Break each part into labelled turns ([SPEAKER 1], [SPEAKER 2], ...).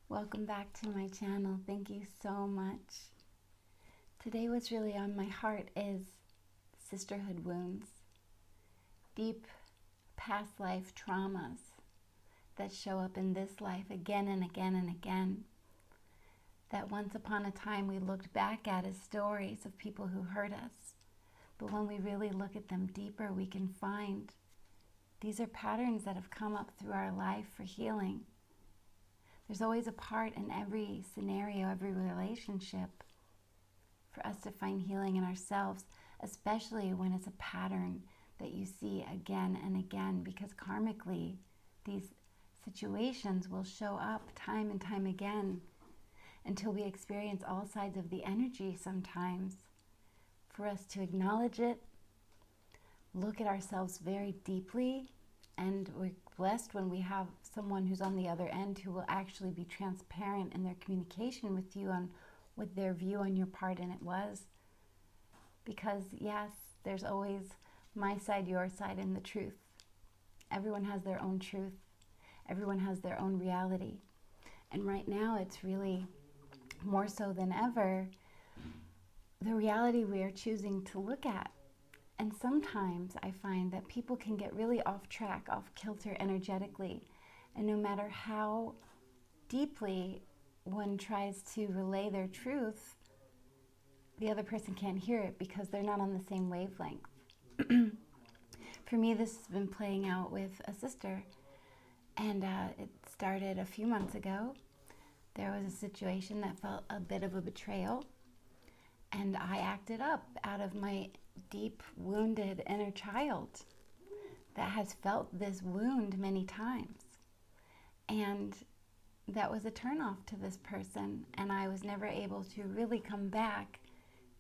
[SPEAKER 1] Welcome back to my channel. Thank you so much. Today what's really on my heart is sisterhood wounds, deep past life traumas that show up in this life again and again and again, that once upon a time we looked back at as stories of people who hurt us. But when we really look at them deeper, we can find these are patterns that have come up through our life for healing. There's always a part in every scenario, every relationship, for us to find healing in ourselves, especially when it's a pattern that you see again and again, because karmically, these situations will show up time and time again until we experience all sides of the energy sometimes. For us to acknowledge it, look at ourselves very deeply, and we're blessed when we have someone who's on the other end who will actually be transparent in their communication with you on what their view on your part in it was. Because yes, there's always my side, your side, and the truth. Everyone has their own truth. Everyone has their own reality. And right now it's really more so than ever the reality we are choosing to look at. And sometimes I find that people can get really off track, off kilter energetically. And no matter how deeply one tries to relay their truth, the other person can't hear it because they're not on the same wavelength. For me, this has been playing out with a sister. And it started a few months ago. There was a situation that felt a bit of a betrayal. And I acted up out of my deep, wounded inner child that has felt this wound many times. And that was a turnoff to this person. And I was never able to really come back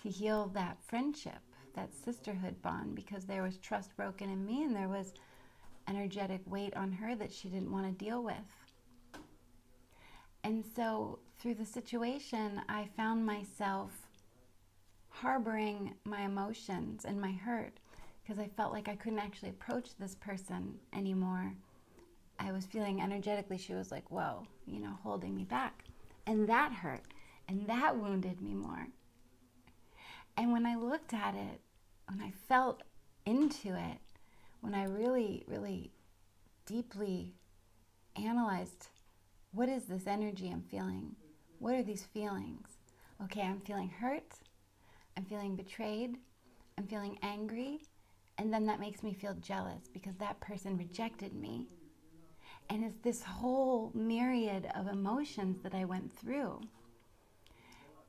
[SPEAKER 1] to heal that friendship, that sisterhood bond, because there was trust broken in me and there was energetic weight on her that she didn't want to deal with. And so through the situation, I found myself harboring my emotions and my hurt because I felt like I couldn't actually approach this person anymore. I was feeling energetically, she was like, whoa, holding me back. And that hurt, and that wounded me more. And when I looked at it, when I felt into it, when I really, really deeply analyzed, what is this energy I'm feeling? What are these feelings? Okay, I'm feeling hurt. I'm feeling betrayed, I'm feeling angry, and then that makes me feel jealous because that person rejected me. And it's this whole myriad of emotions that I went through.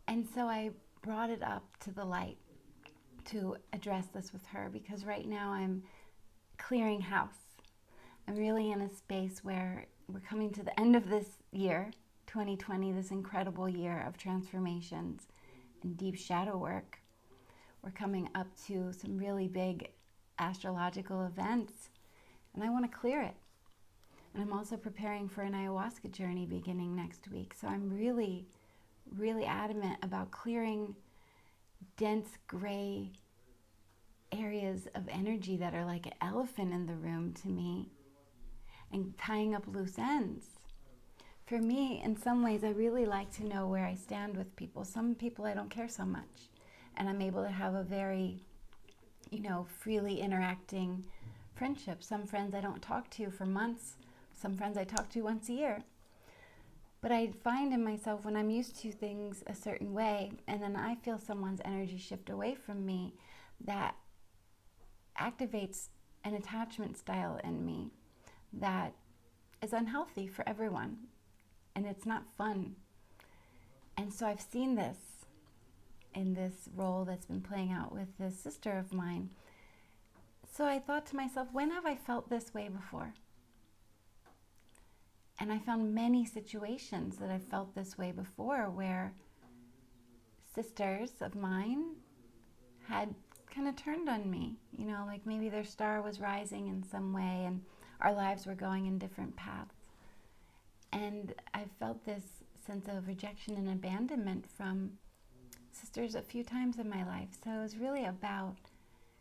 [SPEAKER 1] And so I brought it up to the light to address this with her because right now I'm clearing house. I'm really in a space where we're coming to the end of this year, 2020, this incredible year of transformations and deep shadow work. We're coming up to some really big astrological events, and I want to clear it. And I'm also preparing for an ayahuasca journey beginning next week. So I'm really, really adamant about clearing dense gray areas of energy that are like an elephant in the room to me and tying up loose ends. For me, in some ways, I really like to know where I stand with people. Some people I don't care so much. And I'm able to have a very, freely interacting friendship. Some friends I don't talk to for months. Some friends I talk to once a year. But I find in myself when I'm used to things a certain way, and then I feel someone's energy shift away from me, that activates an attachment style in me that is unhealthy for everyone. And it's not fun. And so I've seen this in this role that's been playing out with this sister of mine. So I thought to myself, when have I felt this way before? And I found many situations that I felt this way before where sisters of mine had kind of turned on me, like maybe their star was rising in some way and our lives were going in different paths. And I felt this sense of rejection and abandonment from sisters a few times in my life. So it was really about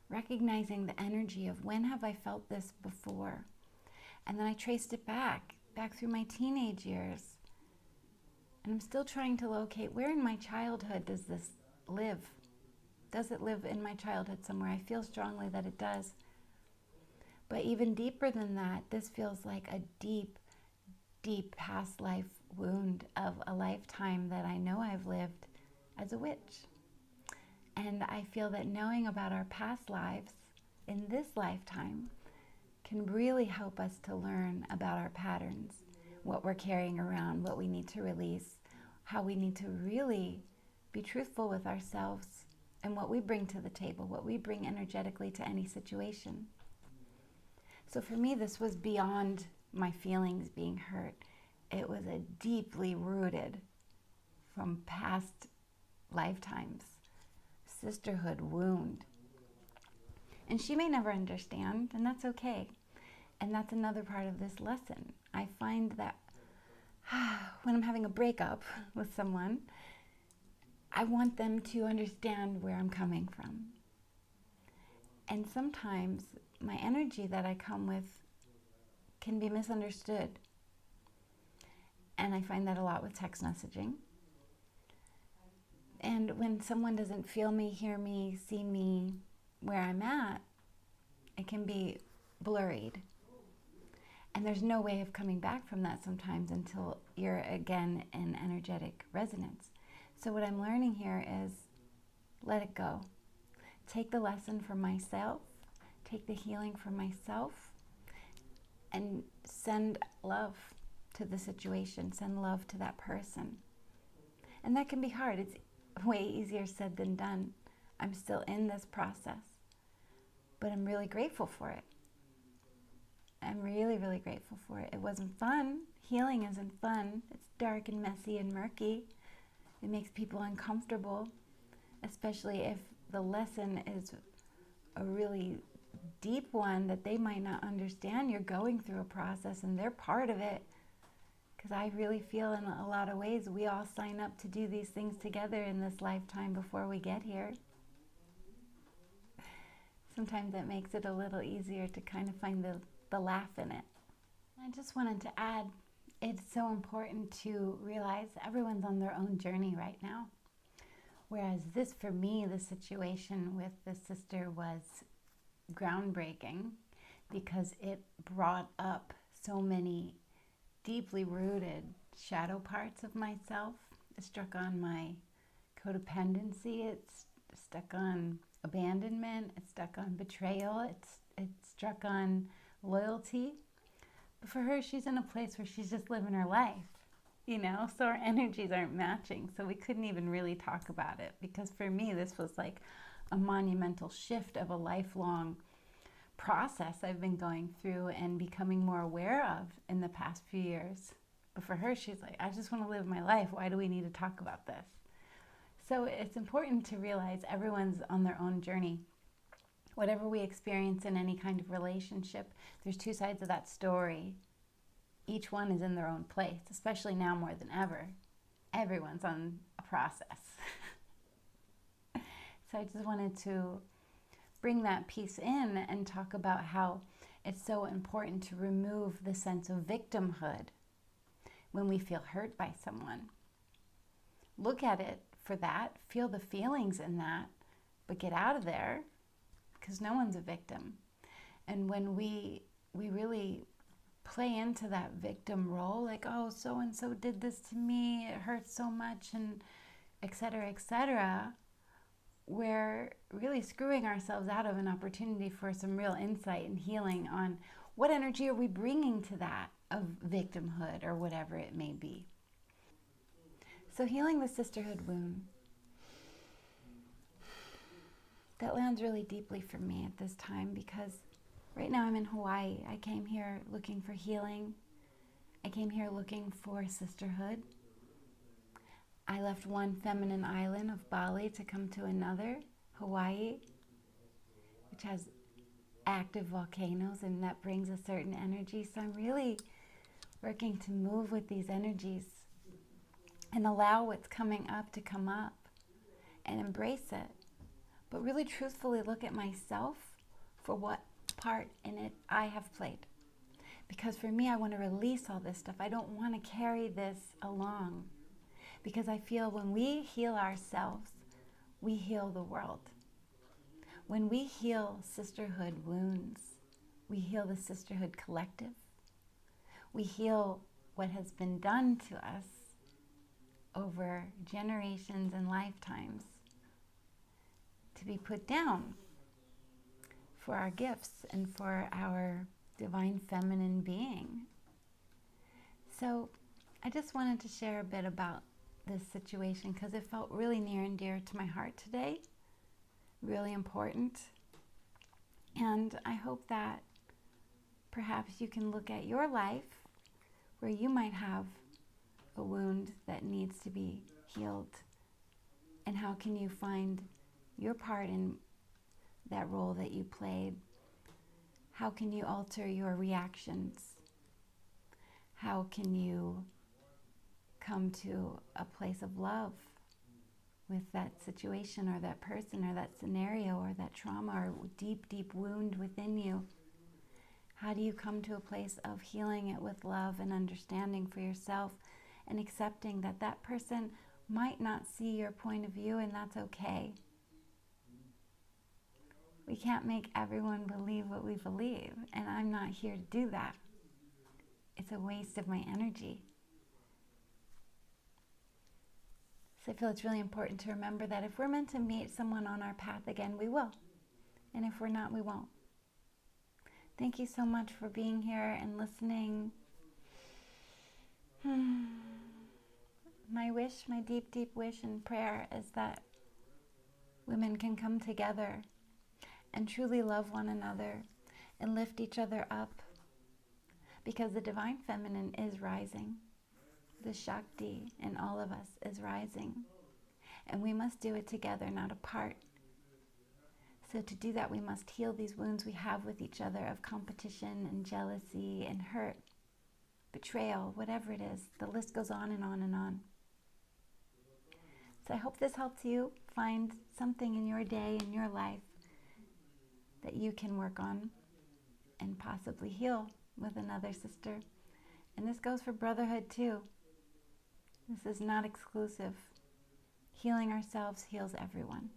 [SPEAKER 1] recognizing the energy of when have I felt this before? And then I traced it back through my teenage years. And I'm still trying to locate, where in my childhood does this live? Does it live in my childhood somewhere? I feel strongly that it does. But even deeper than that, this feels like a deep, deep past life wound of a lifetime that I know I've lived as a witch. And I feel that knowing about our past lives in this lifetime can really help us to learn about our patterns, what we're carrying around, what we need to release, how we need to really be truthful with ourselves and what we bring to the table, what we bring energetically to any situation. So for me, this was beyond my feelings being hurt. It was a deeply rooted from past lifetimes sisterhood wound. And she may never understand, and that's okay. And that's another part of this lesson. I find that when I'm having a breakup with someone, I want them to understand where I'm coming from. And sometimes my energy that I come with can be misunderstood. And I find that a lot with text messaging. And when someone doesn't feel me, hear me, see me where I'm at, it can be blurred. And there's no way of coming back from that sometimes until you're again in energetic resonance. So what I'm learning here is let it go. Take the lesson for myself, take the healing for myself, and send love to the situation, send love to that person. And that can be hard. It's way easier said than done. I'm still in this process, but I'm really grateful for it. I'm really, really grateful for it. It wasn't fun. Healing isn't fun. It's dark and messy and murky. It makes people uncomfortable, especially if the lesson is a really deep one that they might not understand. You're going through a process and they're part of it. Because I really feel in a lot of ways we all sign up to do these things together in this lifetime before we get here. Sometimes it makes it a little easier to kind of find the laugh in it. I just wanted to add, it's so important to realize everyone's on their own journey right now. Whereas this, for me, the situation with the sister was groundbreaking because it brought up so many deeply rooted shadow parts of myself. It struck on my codependency, it's stuck on abandonment, it's stuck on betrayal, it struck on loyalty. But for her, she's in a place where she's just living her life, so our energies aren't matching. So we couldn't even really talk about it because for me, this was like a monumental shift of a lifelong process I've been going through and becoming more aware of in the past few years. But for her, she's like, I just want to live my life. Why do we need to talk about this? So it's important to realize everyone's on their own journey. Whatever we experience in any kind of relationship, there's two sides of that story. Each one is in their own place, especially now more than ever. Everyone's on a process. So I just wanted to bring that piece in and talk about how it's so important to remove the sense of victimhood when we feel hurt by someone. Look at it for that, feel the feelings in that, but get out of there because no one's a victim. And when we really play into that victim role, like, oh, so-and-so did this to me, it hurts so much, and et cetera, we're really screwing ourselves out of an opportunity for some real insight and healing on what energy are we bringing to that of victimhood or whatever it may be. So healing the sisterhood wound, that lands really deeply for me at this time because right now I'm in Hawaii. I came here looking for healing. I came here looking for sisterhood. I left one feminine island of Bali to come to another, Hawaii, which has active volcanoes, and that brings a certain energy. So I'm really working to move with these energies and allow what's coming up to come up and embrace it. But really truthfully look at myself for what part in it I have played. Because for me, I want to release all this stuff. I don't want to carry this along. Because I feel when we heal ourselves, we heal the world. When we heal sisterhood wounds, we heal the sisterhood collective. We heal what has been done to us over generations and lifetimes to be put down for our gifts and for our divine feminine being. So I just wanted to share a bit about this situation because it felt really near and dear to my heart today, really important. And I hope that perhaps you can look at your life where you might have a wound that needs to be healed, and how can you find your part in that role that you played? How can you alter your reactions? How can you come to a place of love with that situation or that person or that scenario or that trauma or deep, deep wound within you? How do you come to a place of healing it with love and understanding for yourself and accepting that that person might not see your point of view, and that's okay? We can't make everyone believe what we believe, and I'm not here to do that. It's a waste of my energy. So I feel it's really important to remember that if we're meant to meet someone on our path again, we will. And if we're not, we won't. Thank you so much for being here and listening. My wish, my deep, deep wish and prayer is that women can come together and truly love one another and lift each other up, because the divine feminine is rising. The Shakti in all of us is rising, and we must do it together, not apart. So to do that, we must heal these wounds we have with each other of competition and jealousy and hurt, betrayal, whatever it is. The list goes on and on and on. So I hope this helps you find something in your day, in your life, that you can work on and possibly heal with another sister. And this goes for brotherhood too. This is not exclusive. Healing ourselves heals everyone.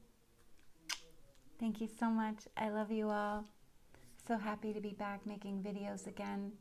[SPEAKER 1] Thank you so much. I love you all. So happy to be back making videos again.